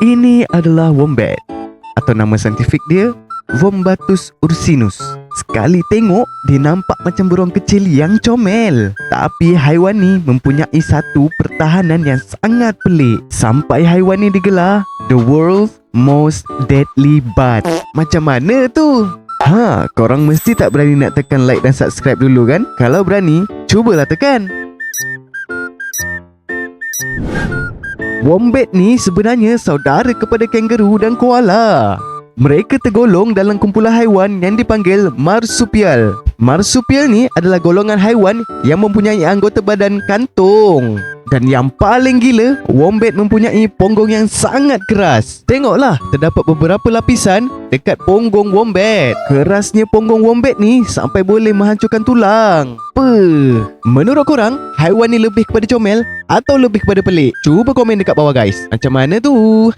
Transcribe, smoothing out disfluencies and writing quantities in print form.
Ini adalah wombat, atau nama saintifik dia Wombatus ursinus. Sekali tengok, dia nampak macam burung kecil yang comel. Tapi haiwan ni mempunyai satu pertahanan yang sangat pelik, sampai haiwan ni digelar the world's most deadly bat. Macam mana tu? Korang mesti tak berani nak tekan like dan subscribe dulu kan? Kalau berani, cubalah tekan. Wombat ni sebenarnya saudara kepada kangaroo dan koala. Mereka tergolong dalam kumpulan haiwan yang dipanggil marsupial. Marsupial ni adalah golongan haiwan yang mempunyai anggota badan kantung. Dan yang paling gila, wombat mempunyai ponggong yang sangat keras. Tengoklah, terdapat beberapa lapisan dekat punggung wombat. Kerasnya punggung wombat ni sampai boleh menghancurkan tulang. Menurut korang, haiwan ni lebih kepada comel atau lebih kepada pelik? Cuba komen dekat bawah guys. Macam mana tu?